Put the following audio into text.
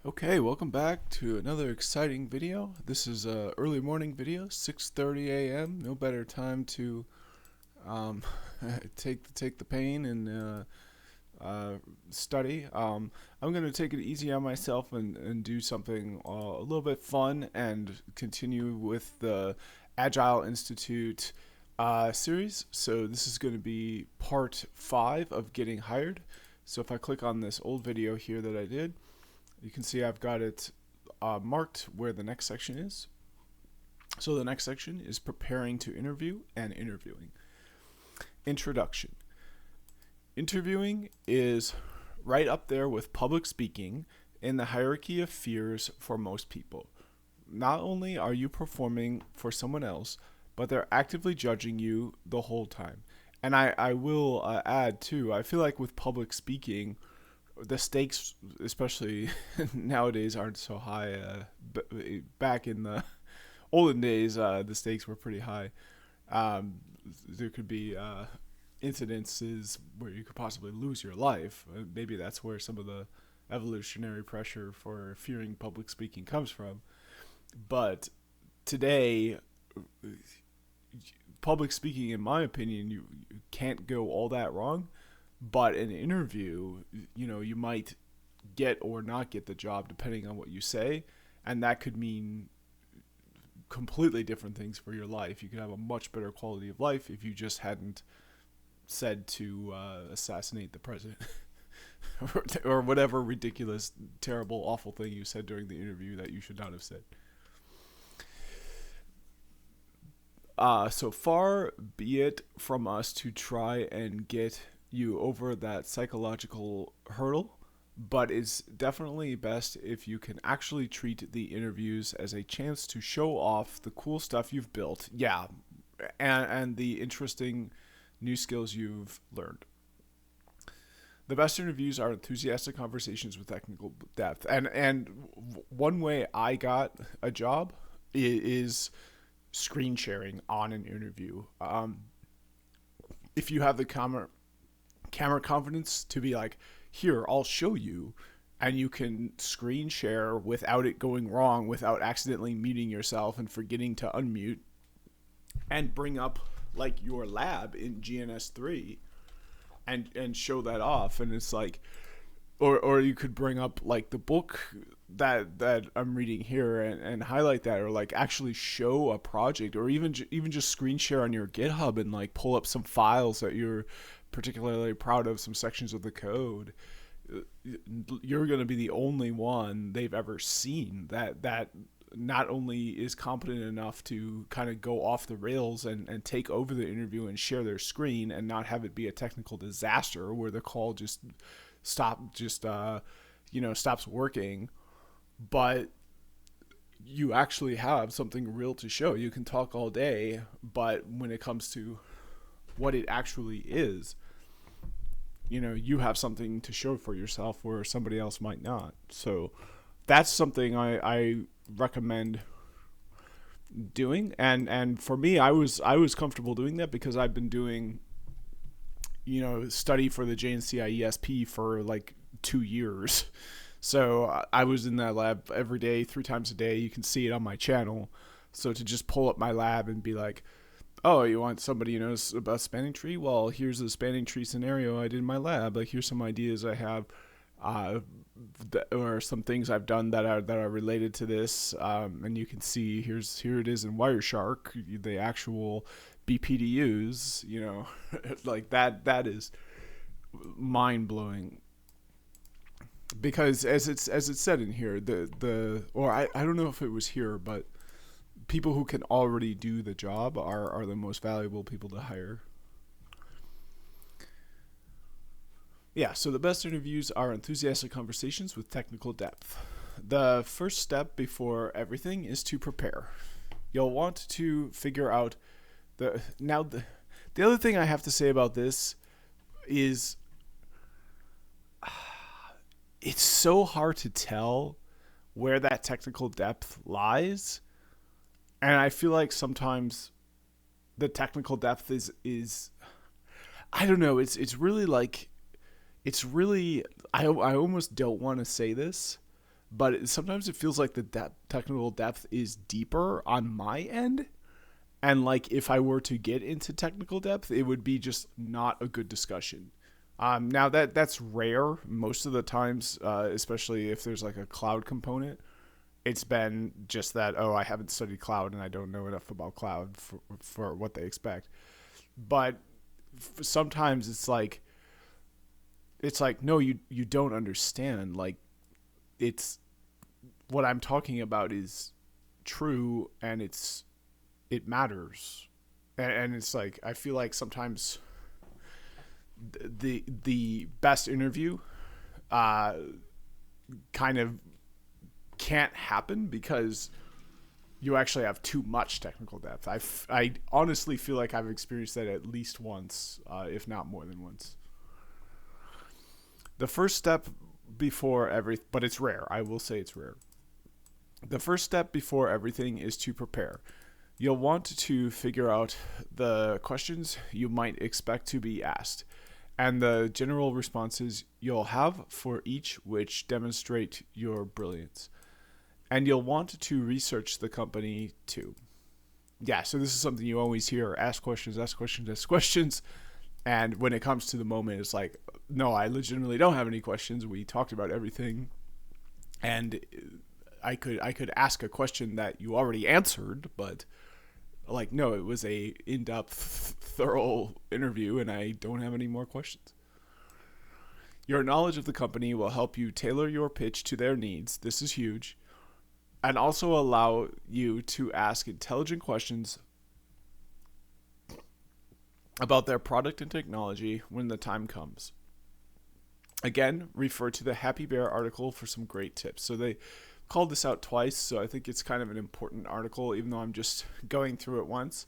Okay, welcome back to another exciting video. This is a early morning video, 6:30 a.m. No better time to um, take the pain and study. I'm gonna take it easy on myself and do something a little bit fun and continue with the Agile Institute series. So this is going to be part 5 of getting hired. So if I click on this old video here that I did, you can see I've got it marked where the next section is. So the next section is preparing to interview and interviewing. Introduction. Interviewing is right up there with public speaking in the hierarchy of fears for most people. Not only are you performing for someone else, but they're actively judging you the whole time. And I will add too, I feel like with public speaking, the stakes, especially nowadays, aren't so high. Back in the olden days, the stakes were pretty high. There could be incidences where you could possibly lose your life. Maybe that's where some of the evolutionary pressure for fearing public speaking comes from. But today, public speaking, in my opinion, you can't go all that wrong. But an interview, you might get or not get the job depending on what you say, and that could mean completely different things for your life. You could have a much better quality of life if you just hadn't said to assassinate the president or whatever ridiculous, terrible, awful thing you said during the interview that you should not have said. So far be it from us to try and get you over that psychological hurdle, but it's definitely best if you can actually treat the interviews as a chance to show off the cool stuff you've built, yeah, and the interesting new skills you've learned. The best interviews are enthusiastic conversations with technical depth, and one way I got a job is screen sharing on an interview. If you have the camera confidence to be like, here, I'll show you, and you can screen share without it going wrong, without accidentally muting yourself and forgetting to unmute, and bring up like your lab in GNS3 and show that off. And it's like, or you could bring up like the book that I'm reading here and highlight that, or like actually show a project, or even just screen share on your GitHub and like pull up some files that you're particularly proud of, some sections of the code. You're going to be the only one they've ever seen that not only is competent enough to kind of go off the rails and take over the interview and share their screen and not have it be a technical disaster where the call just stops working, but you actually have something real to show. You can talk all day, but when it comes to what it actually is, you have something to show for yourself where somebody else might not. So that's something I recommend doing. And for me, I was comfortable doing that because I've been doing study for the JNCI ESP for like 2 years. So I was in that lab every day, 3 times a day. You can see it on my channel. So to just pull up my lab and be like, oh, you want somebody who knows about spanning tree? Well, here's the spanning tree scenario I did in my lab. Like, here's some ideas I have, or some things I've done that are related to this. And you can see here it is in Wireshark, the actual BPDUs. Like that is mind blowing. Because as it's said in here, I don't know if it was here, but people who can already do the job are the most valuable people to hire. Yeah, so the best interviews are enthusiastic conversations with technical depth. The first step before everything is to prepare. You'll want to figure out the other thing I have to say about this is it's so hard to tell where that technical depth lies. And I feel like sometimes the technical depth is I don't know, it's really I almost don't want to say this, but sometimes it feels like the technical depth is deeper on my end. And like if I were to get into technical depth, it would be just not a good discussion. Now that's rare. Most of the times, especially if there's like a cloud component, it's been just that, oh, I haven't studied cloud and I don't know enough about cloud for what they expect. But sometimes it's like no, you don't understand. Like it's what I'm talking about is true, and it matters. And it's like I feel like sometimes the best interview uh kind of can't happen because you actually have too much technical depth. I honestly feel like I've experienced that at least once, if not more than once. The first step before but it's rare. I will say it's rare. The first step before everything is to prepare. You'll want to figure out the questions you might expect to be asked and the general responses you'll have for each, which demonstrate your brilliance. And you'll want to research the company too. Yeah, so this is something you always hear: ask questions, ask questions, ask questions. And when it comes to the moment, it's like, no, I legitimately don't have any questions. We talked about everything, and I could ask a question that you already answered, but like, no, it was a in-depth, thorough interview, and I don't have any more questions. Your knowledge of the company will help you tailor your pitch to their needs. This is huge. And also allow you to ask intelligent questions about their product and technology when the time comes. Again, refer to the Happy Bear article for some great tips. So they called this out twice, so I think it's kind of an important article, even though I'm just going through it once.